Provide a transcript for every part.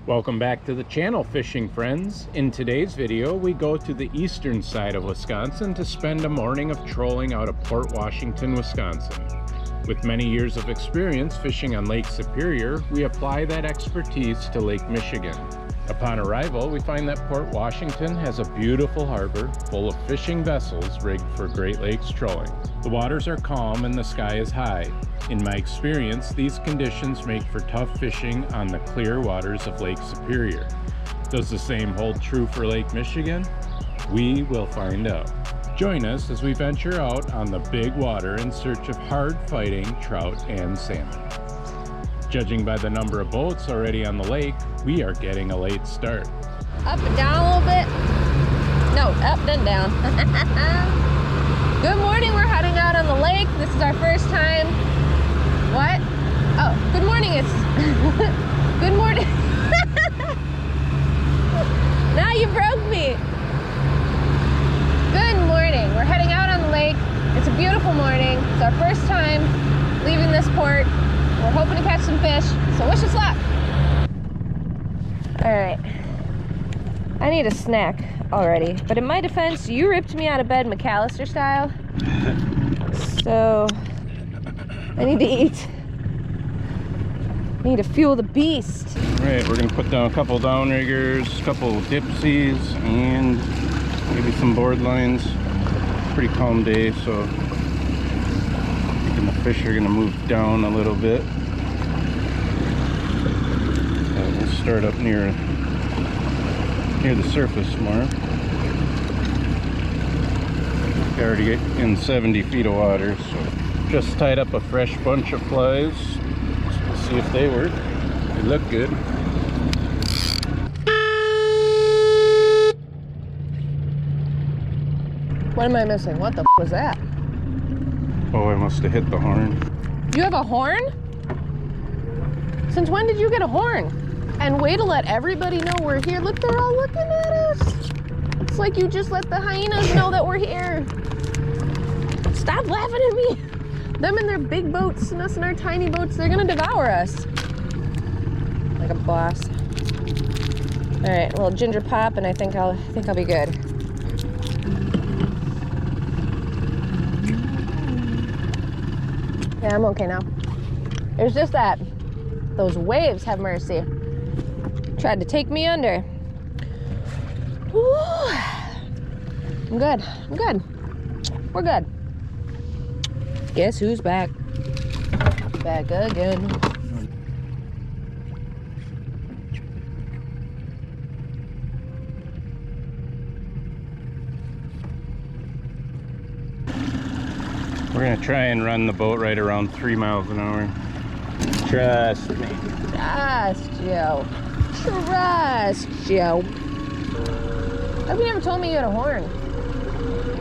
Welcome back to the channel, fishing friends. In today's video, we go to the eastern side of Wisconsin to spend a morning of trolling out of Port Washington, Wisconsin. With many years of experience fishing on Lake Superior, we apply that expertise to Lake Michigan. Upon arrival, we find that Port Washington has a beautiful harbor full of fishing vessels rigged for Great Lakes trolling. The waters are calm and the sky is high. In my experience, these conditions make for tough fishing on the clear waters of Lake Superior. Does the same hold true for Lake Michigan? We will find out. Join us as we venture out on the big water in search of hard-fighting trout and salmon. Judging by the number of boats already on the lake, we are getting a late start. Up and down a little bit. No, up and down. Good morning, we're heading out on the lake. This is our first time. What? Oh, good morning, it's... Good morning. Now you broke me. Good morning, we're heading out on the lake. It's a beautiful morning. It's our first time leaving this port. We're hoping to catch some fish, so wish us luck. All right, I need a snack already, but in my defense, you ripped me out of bed McAllister style, so I need to eat. I need to fuel the beast. All right, we're gonna put down a couple downriggers, a couple dipsies, and maybe some board lines. Pretty calm day, so the fish are gonna move down a little bit. We'll start up near the surface more. We already get in 70 feet of water, so just tied up a fresh bunch of flies. Let's see if they work. They look good. What am I missing? What the f was that? Oh, I must have hit the horn. You have a horn? Since when did you get a horn? And way to let everybody know we're here. Look, they're all looking at us. It's like you just let the hyenas know that we're here. Stop laughing at me. Them in their big boats and us in our tiny boats, they're gonna devour us. Like a boss. All right, a little ginger pop and I think I'll be good. Yeah, I'm okay now. It's just that those waves, have mercy, tried to take me under. Whew. I'm good. I'm good. We're good. Guess who's back? Back again. We're gonna try and run the boat right around 3 miles an hour. Trust me. Trust Joe. Trust Joe. How come you never told me you had a horn?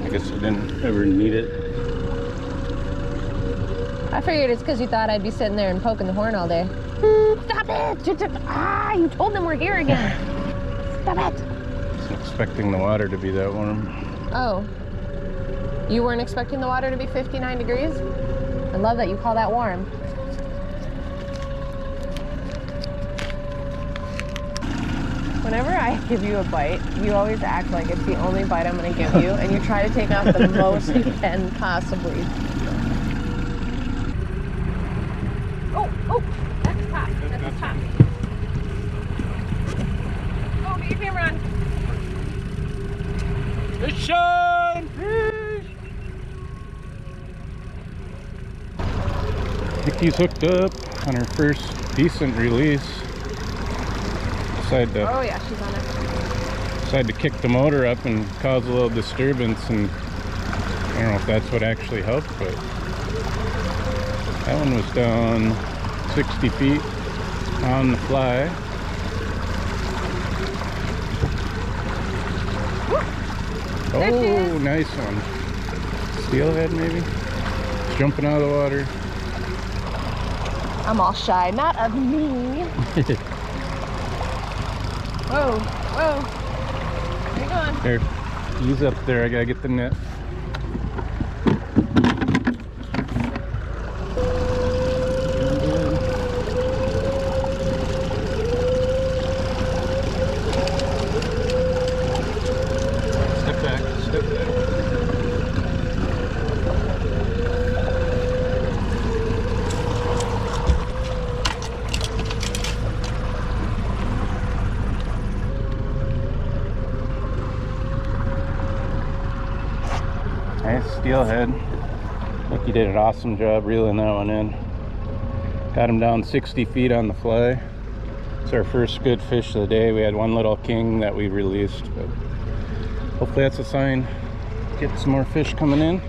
I guess I didn't ever need it. I figured it's because you thought I'd be sitting there and poking the horn all day. Stop it! Ah, you told them we're here again. Stop it! I wasn't expecting the water to be that warm. Oh. You weren't expecting the water to be 59 degrees? I love that you call that warm. Whenever I give you a bite, you always act like it's the only bite I'm gonna give you, and you try to take off the most you can possibly. Oh, that's a top, that's a top. Oh, get your camera on. Fish on! Fish! Nikki's hooked up on her first decent release. Oh yeah, she's on it. Decided to kick the motor up and cause a little disturbance, and I don't know if that's what actually helped, but that one was down 60 feet on the fly. Oh, nice one. Steelhead maybe? It's jumping out of the water. I'm all shy, not of me. Whoa, whoa. Where you going? There, ease up there. I gotta get the net. steelhead. I think he did an awesome job reeling that one in. Got him down 60 feet on the fly. It's our first good fish of the day. We had one little king that we released, but hopefully that's a sign. Get some more fish coming in.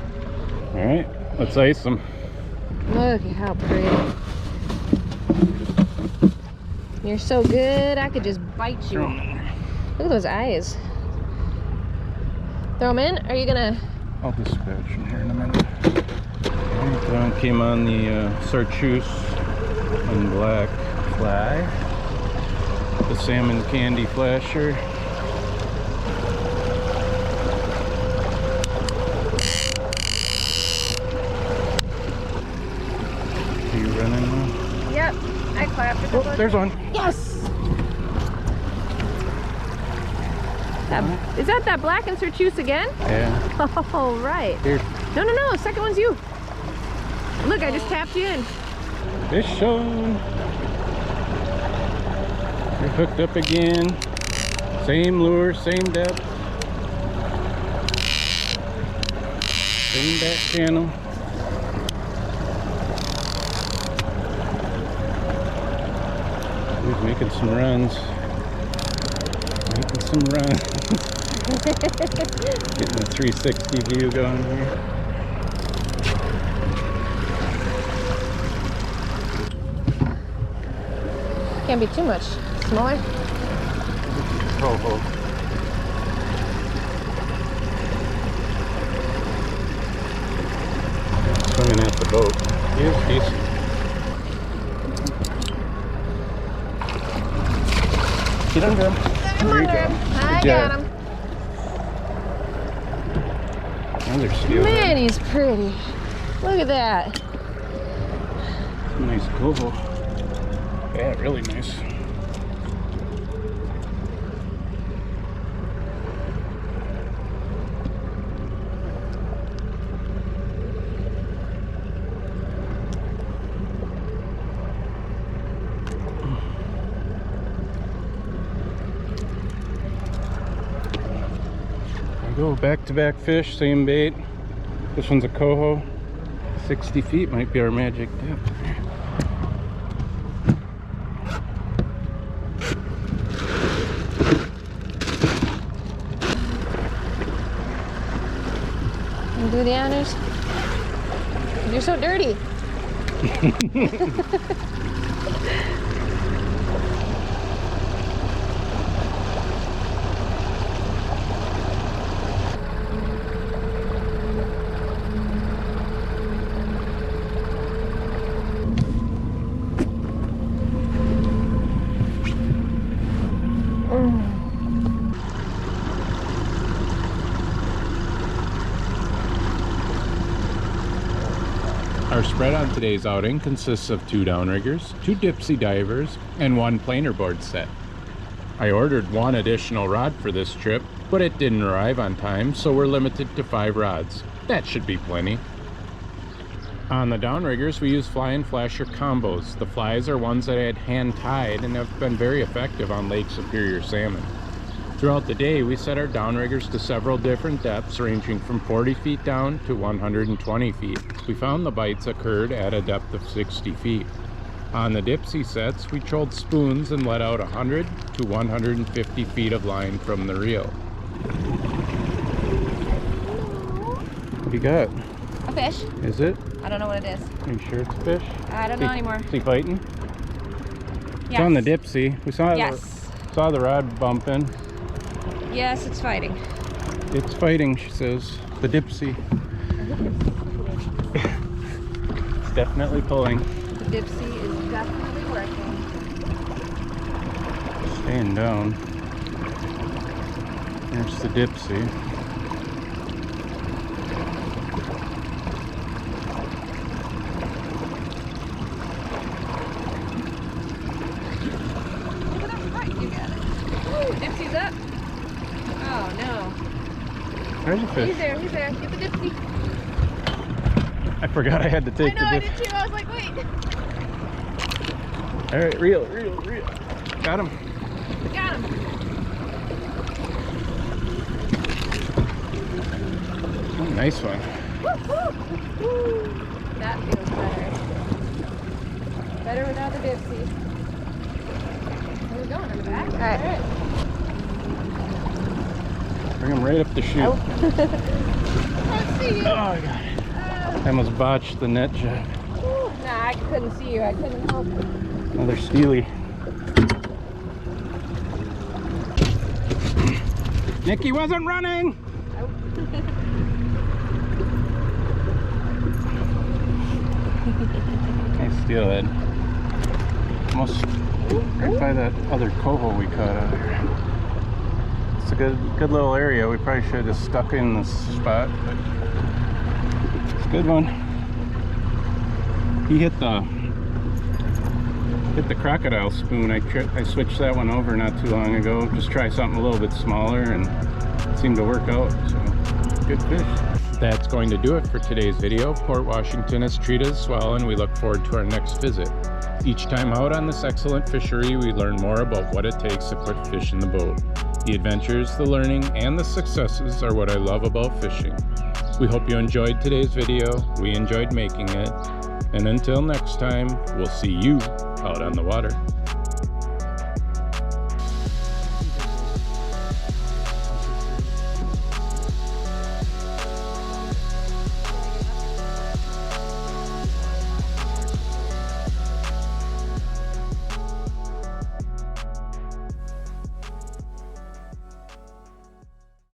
All right, let's ice them. Look at how pretty. You're so good, I could just bite you. Look at those eyes. Throw them in? Are you gonna? I'll dispatch in here in a minute. That one came on the chartreuse and black fly. The salmon candy flasher. Are you running now? Yep, I clapped it. Oh, there's one. Yes! Is that black and chartreuse again? Yeah. Oh, right. Here. No, second one's you. Look, I just tapped you in. Fish on. You're hooked up again. Same lure, same depth. Same back channel. He's making some runs. Making some runs. Getting the 360 view going here. Can't be too much smaller. Oh. Swimming at the boat. He is decent. Get under him. I'm under him. I got him. Another steel. Man, he's pretty. Look at that. Nice coho. Yeah, really nice. Go back-to-back fish, same bait. This one's a coho. 60 feet might be our magic depth. You do the honors. You're so dirty. Our spread on today's outing consists of 2 downriggers, 2 dipsy divers, and 1 planer board set. I ordered 1 additional rod for this trip, but it didn't arrive on time, so we're limited to 5 rods. That should be plenty. On the downriggers, we use fly and flasher combos. The flies are ones that I had hand tied and have been very effective on Lake Superior salmon. Throughout the day, we set our downriggers to several different depths, ranging from 40 feet down to 120 feet. We found the bites occurred at a depth of 60 feet. On the dipsy sets, we trolled spoons and let out 100 to 150 feet of line from the reel. What do you got? A fish. Is it? I don't know what it is. Are you sure it's a fish? I don't know anymore. Is he fighting? Yes. It's on the dipsy. We saw saw the rod bumping. Yes, it's fighting. It's fighting, she says. The dipsy. It's definitely pulling. The dipsy is definitely working. Staying down. There's the dipsy. Dipsy's up. Oh no. There's a fish. He's there. Get the dipsy. I forgot I had to take I know, the I dipsy. did too. I was like, wait. Alright, reel. Got him. Got him. Oh, nice one. That feels better. Better without the dipsy. Where are we going? On the back? All right. Bring him right up the chute. Oh. Can't see you. Oh, I got it. I almost botched the net job. Nah, I couldn't see you. I couldn't help it. Another steely. Nikki wasn't running! Oh. Nice steelhead. Almost right by that other coho we caught out here. It's a good little area. We probably should have stuck in this spot, but it's a good one. He hit the crocodile spoon. I switched that one over not too long ago. Just try something a little bit smaller, and it seemed to work out. So good fish. That's going to do it for today's video. Port Washington has treated us well, and we look forward to our next visit. Each time out on this excellent fishery, we learn more about what it takes to put fish in the boat. The adventures, the learning, and the successes are what I love about fishing. We hope you enjoyed today's video. We enjoyed making it. And until next time, we'll see you out on the water.